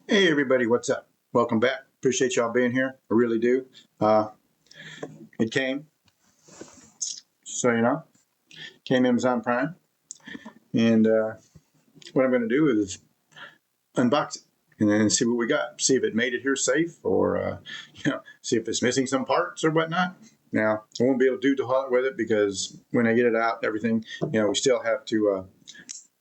Hey everybody, what's up? Welcome back. Appreciate y'all being here. I really do. It came, so you know, came Amazon Prime, and what I'm going to do is unbox it and then see what we got. See if it made it here safe, or see if it's missing some parts or whatnot. Now, I won't be able to do a lot with it because when I get it out, everything, we still have to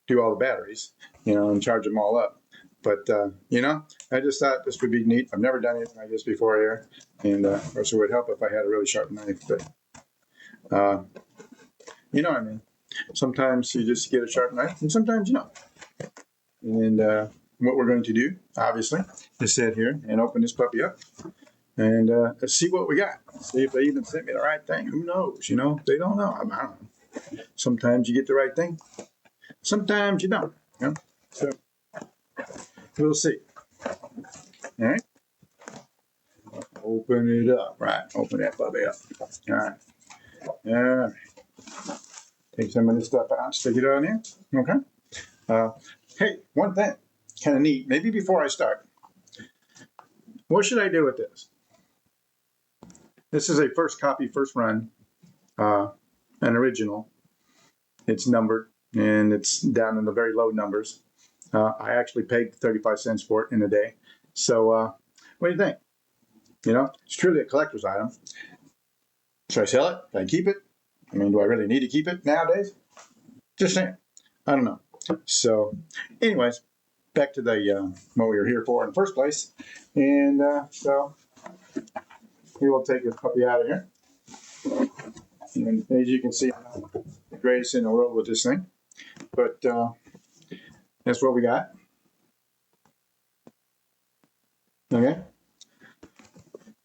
do all the batteries, and charge them all up. But, I just thought this would be neat. I've never done anything like this before here. And also it would help if I had a really sharp knife. But, you know what I mean? Sometimes you just get a sharp knife and sometimes you don't. And what we're going to do, obviously, is sit here and open this puppy up. And let's see what we got. See if they even sent me the right thing. Who knows? They don't know. I don't know. Sometimes you get the right thing. Sometimes you don't. So we'll see. All right. Open it up. Right. Open that puppy up. All right. All right. Take some of this stuff out. Stick it on here. Okay. Hey, one thing. Kind of neat. Maybe before I start. What should I do with this? This is a first copy, first run. An original. It's numbered. And it's down in the very low numbers. I actually paid 35 cents for it in a day. So what do you think? It's truly a collector's item. Should I sell it? Should I keep it? I mean, do I really need to keep it nowadays? Just saying. I don't know. So anyways, back to the what we were here for in the first place. And so we will take this puppy out of here. And as you can see, I'm not the greatest in the world with this thing. But that's what we got. Okay.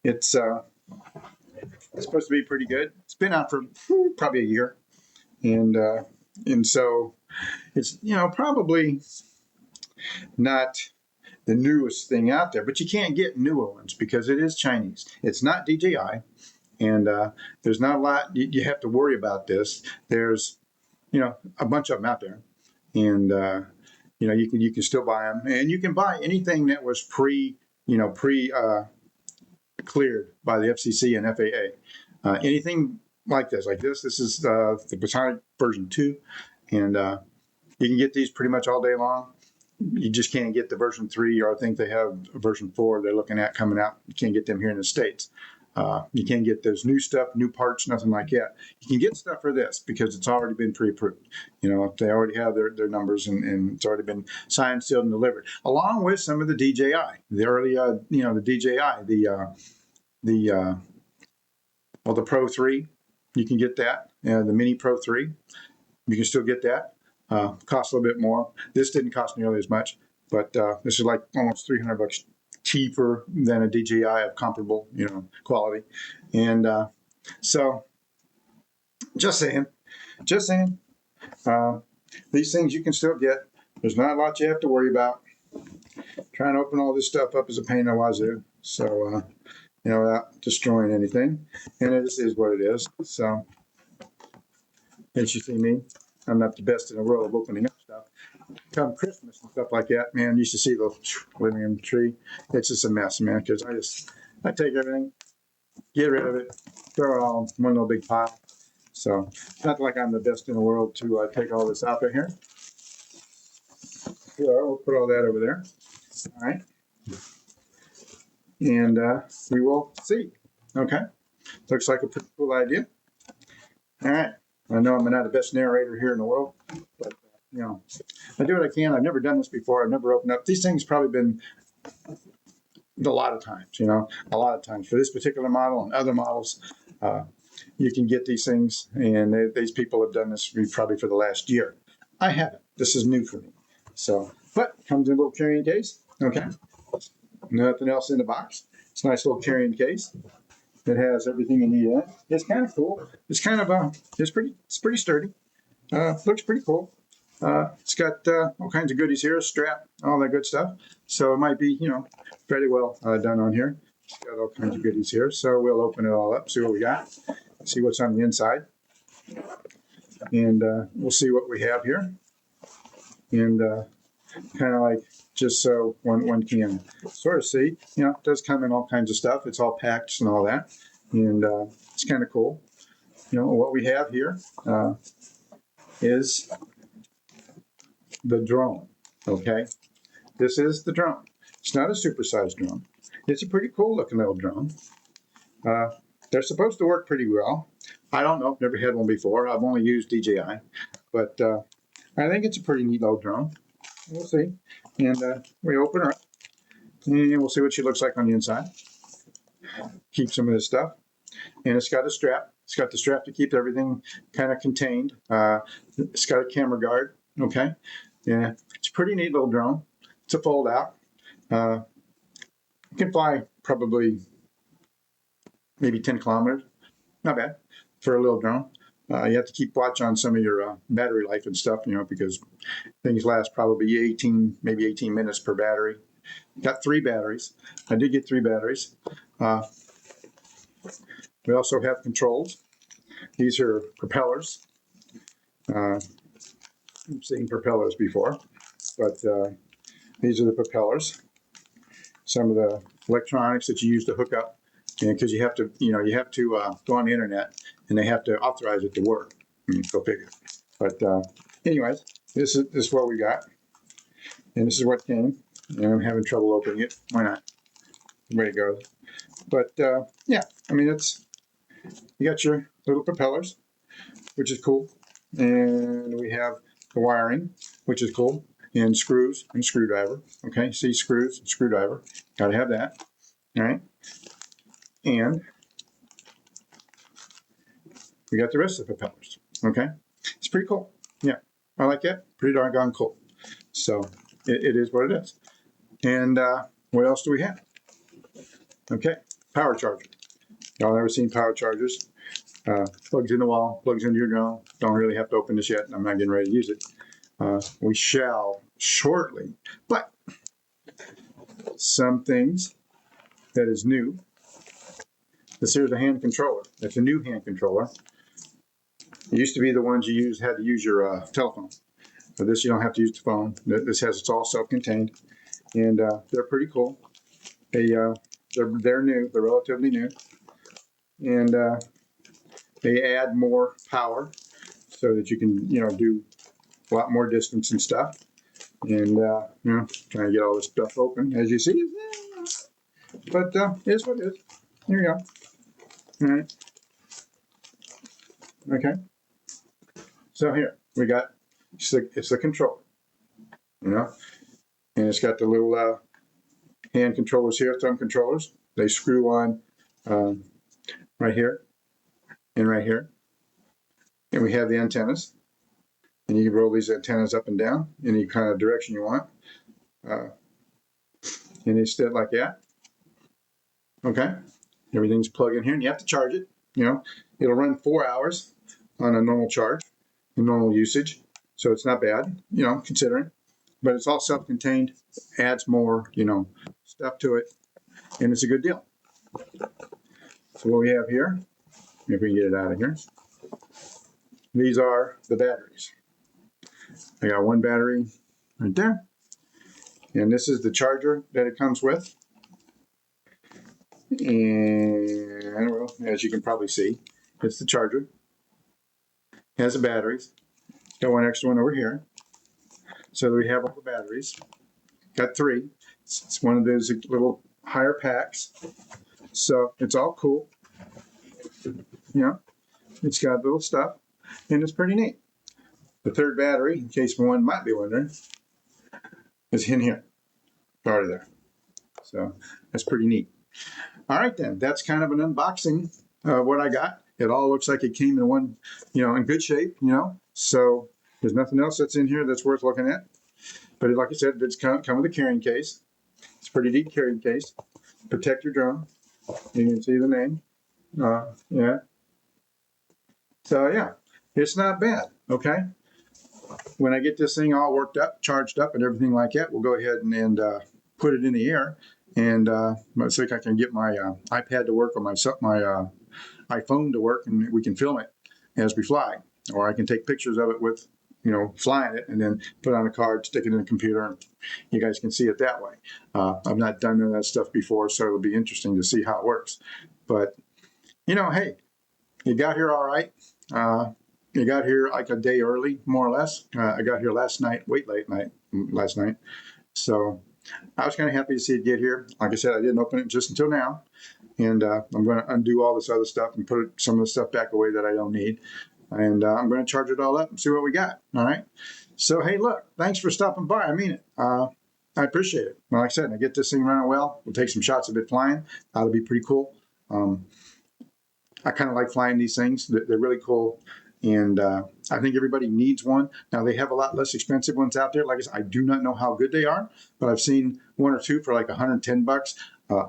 It's supposed to be pretty good. It's been out for probably a year, and so it's probably not the newest thing out there, but you can't get newer ones because it is Chinese. It's not DJI, and there's not a lot you have to worry about this. There's a bunch of them out there, and you can still buy them, and you can buy anything that was pre cleared by the FCC and FAA. Anything like this. This is the Potensic version 2, and you can get these pretty much all day long. You just can't get the version 3, or I think they have a version 4 they're looking at coming out. You can't get them here in the States. You can't get those new stuff, new parts, nothing like that. You can get stuff for this because it's already been pre-approved. They already have their numbers, and it's already been signed, sealed, and delivered, along with some of the DJI, the early, the DJI, the Pro 3. You can get that. The Mini Pro 3. You can still get that. Costs a little bit more. This didn't cost nearly as much, but this is like almost $300 cheaper than a DJI of comparable, quality. And so, just saying, these things you can still get. There's not a lot you have to worry about. Trying to open all this stuff up is a pain in the wazoo. So, without destroying anything. And this is what it is. So, as you see me, I'm not the best in the world of opening up stuff. Come Christmas and stuff like that, man, you used to see the living room tree. It's just a mess, man, because I take everything, get rid of it, throw it all in one little big pile. So it's not like I'm the best in the world to take all this out of here. So we'll put all that over there. All right. And we will see. Okay. Looks like a pretty cool idea. All right. I know I'm not the best narrator here in the world, but I do what I can. I've never done this before. I've never opened up. These things probably been a lot of times, a lot of times for this particular model and other models. You can get these things, and these people have done this probably for the last year. I haven't. This is new for me. So, but comes in a little carrying case. Okay. Nothing else in the box. It's a nice little carrying case. It has everything you need in it. It's kind of cool. It's kind of it's pretty sturdy. Looks pretty cool. It's got all kinds of goodies here, strap, all that good stuff. So it might be, fairly well done on here. It's got all kinds of goodies here. So we'll open it all up, see what we got, see what's on the inside, and we'll see what we have here. And kind of like just so one can sort of see. It does come in all kinds of stuff. It's all packed and all that, and it's kind of cool. What we have here is the drone. Okay, this is the drone. It's not a supersized drone. It's a pretty cool looking little drone. They're supposed to work pretty well. I don't know. I've never had one before. I've only used DJI, but I think it's a pretty neat little drone. We'll see. And we open her up, and we'll see what she looks like on the inside. Keep some of this stuff. And it's got a strap. It's got the strap to keep everything kind of contained. It's got a camera guard. Okay. Yeah. It's a pretty neat little drone. It's a fold out. You can fly probably maybe 10 kilometers. Not bad for a little drone. You have to keep watch on some of your battery life and stuff, because things last probably 18 minutes per battery. Got 3 batteries. I did get 3 batteries. We also have controls. These are propellers. I've seen propellers before, but these are the propellers. Some of the electronics that you use to hook up, because you have to go on the internet, and they have to authorize it to work. Go figure. But anyways, this is what we got, and this is what came. And I'm having trouble opening it. Why not? The way it goes. But yeah, I mean, you got your little propellers, which is cool, and we have the wiring, which is cool, and screws and screwdriver. Okay, see, screws and screwdriver. Got to have that. All right, and we got the rest of the propellers. Okay, it's pretty cool. Yeah, I like that. Pretty doggone cool. So it is what it is. And what else do we have? Okay, power charger. Y'all ever seen power chargers? Plugs in the wall, plugs into your drone. Don't really have to open this yet. I'm not getting ready to use it. We shall shortly. But some things that is new. This here's a hand controller. It's a new hand controller. It used to be the ones you had to use your telephone. But this you don't have to use the phone. It's all self-contained, and they're pretty cool. They're new. They're relatively new, and they add more power so that you can do a lot more distance and stuff. And trying to get all this stuff open, as you see. But here's what it is. Here you go. All right. Okay. So here we got. It's the controller, and it's got the little hand controllers here, thumb controllers. They screw on right here and right here. And we have the antennas. And you can roll these antennas up and down any kind of direction you want. And they sit like that. Okay. Everything's plugged in here, and you have to charge it. It'll run 4 hours on a normal charge, normal usage. So it's not bad, considering. But it's all self-contained, adds more, stuff to it, and it's a good deal. So what we have here, if we can get it out of here, these are the batteries. I got one battery right there, and this is the charger that it comes with. And well, as you can probably see, it's the charger. It has the batteries. Got one extra one over here. So we have all the batteries. Got 3. It's one of those little higher packs. So it's all cool. It's got little stuff, and it's pretty neat. The third battery, in case one might be wondering, is in here. Already there. So that's pretty neat. All right, then. That's kind of an unboxing of what I got. It all looks like it came in one, in good shape, So there's nothing else that's in here that's worth looking at. But like I said, it's come with a carrying case. It's a pretty neat carrying case. Protect your drone. You can see the name. Yeah. So, yeah, it's not bad, okay? When I get this thing all worked up, charged up, and everything like that, we'll go ahead and put it in the air. And so I can get my iPad to work or my iPhone to work, and we can film it as we fly. Or I can take pictures of it with flying it and then put on a card, stick it in the computer, and you guys can see it that way. I've not done none of that stuff before, so it'll be interesting to see how it works. But, hey, you got here all right. You got here like a day early, more or less. I got here last night, last night. So I was kind of happy to see it get here. Like I said, I didn't open it just until now. And I'm going to undo all this other stuff and put some of the stuff back away that I don't need. And I'm going to charge it all up and see what we got. All right. So, hey, look, thanks for stopping by. I mean it. I appreciate it. Like I said, I get this thing running well. We'll take some shots of it flying. That'll be pretty cool. I kind of like flying these things. They're really cool. And I think everybody needs one. Now, they have a lot less expensive ones out there. Like I said, I do not know how good they are, but I've seen one or two for like $110,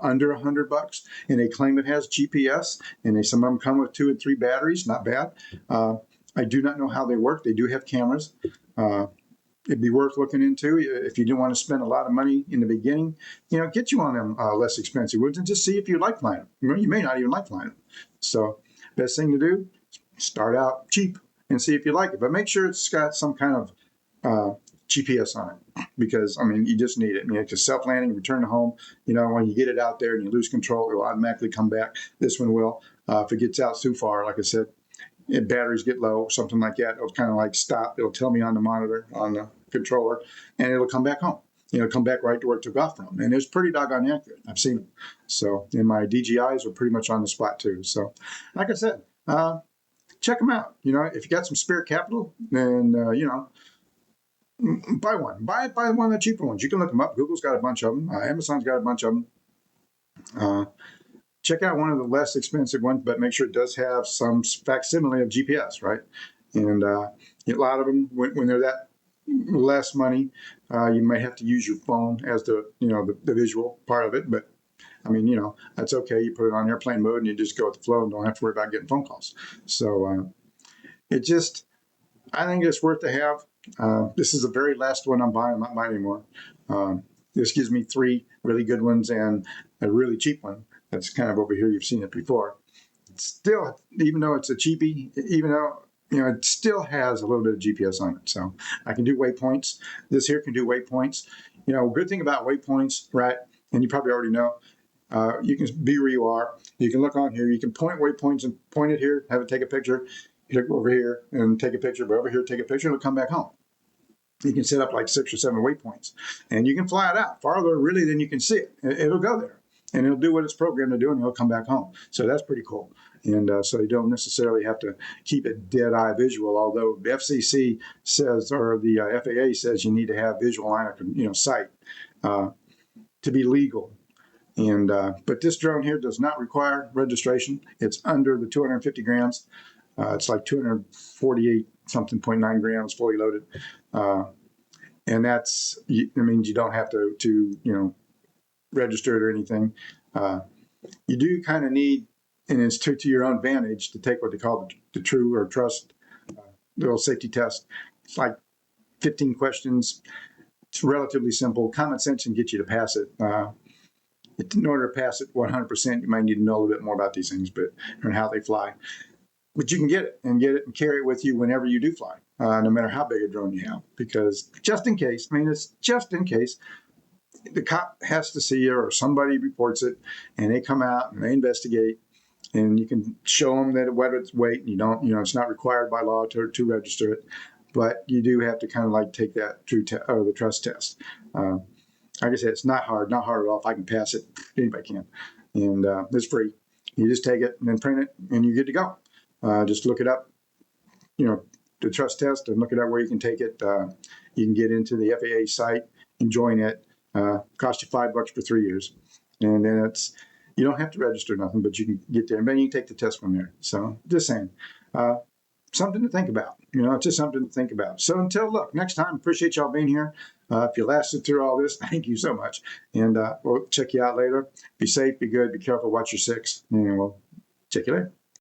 under $100, and they claim it has GPS, and some of them come with 2 and 3 batteries. Not bad. I do not know how they work. They do have cameras. It'd be worth looking into if you didn't want to spend a lot of money in the beginning. Get you on them less expensive ones and just see if you like flying them. You may not even like flying them. So, best thing to do, start out cheap and see if you like it. But make sure it's got some kind of GPS on it, because, you just need it. It's self-landing, return to home. When you get it out there and you lose control, it will automatically come back. This one will. If it gets out too far, like I said, if batteries get low, something like that, it'll kind of like stop. It'll tell me on the monitor, on the controller, and it'll come back home. Come back right to where it took off from. And it's pretty doggone accurate. I've seen it. So, and my DJIs are pretty much on the spot too. So, like I said, check them out. If you got some spare capital, then, buy one. Buy one of the cheaper ones. You can look them up. Google's got a bunch of them. Amazon's got a bunch of them. Check out one of the less expensive ones, but make sure it does have some facsimile of GPS, right? And a lot of them, when they're that less money, you may have to use your phone as the visual part of it. But that's okay. You put it on airplane mode and you just go with the flow and don't have to worry about getting phone calls. So I think it's worth to have. This is the very last one I'm buying. I'm not buying anymore. This gives me 3 really good ones and a really cheap one. That's kind of over here. You've seen it before. Still, even though it's a cheapie, it still has a little bit of GPS on it. So I can do waypoints. This here can do waypoints. Good thing about waypoints, right? And you probably already know, you can be where you are. You can look on here. You can point waypoints and point it here, have it take a picture. You look over here and take a picture, but over here, take a picture, it'll come back home. You can set up like 6 or 7 waypoints, and you can fly it out farther really than you can see it. It'll go there, and it'll do what it's programmed to do, and it'll come back home. So that's pretty cool. And so you don't necessarily have to keep it dead-eye visual, although the FCC says, or the FAA says, you need to have visual line of sight to be legal. And but this drone here does not require registration. It's under the 250 grams. It's like 248 something 0.9 grams fully loaded. And that means you don't have to register it or anything. You do kind of need, and it's to your own advantage, to take what they call the true or trust little safety test. It's like 15 questions. It's relatively simple. Common sense can get you to pass it. In order to pass it 100%, you might need to know a little bit more about these things, and how they fly. But you can get it and carry it with you whenever you do fly, no matter how big a drone you have, because just in case, it's just in case the cop has to see you or somebody reports it and they come out and they investigate, and you can show them that whether it's weight, and you don't, it's not required by law to register it, but you do have to kind of like take that the trust test. Like I said, it's not hard at all. If I can pass it, anybody can. And it's free. You just take it and then print it, and you're good to go. Just look it up, the trust test, and look it up where you can take it. You can get into the FAA site and join it. Cost you $5 for 3 years. And then you don't have to register nothing, but you can get there. And then you can take the test from there. So just saying, something to think about. It's just something to think about. So next time, appreciate y'all being here. If you lasted through all this, thank you so much. And we'll check you out later. Be safe, be good, be careful, watch your 6, and we'll check you later.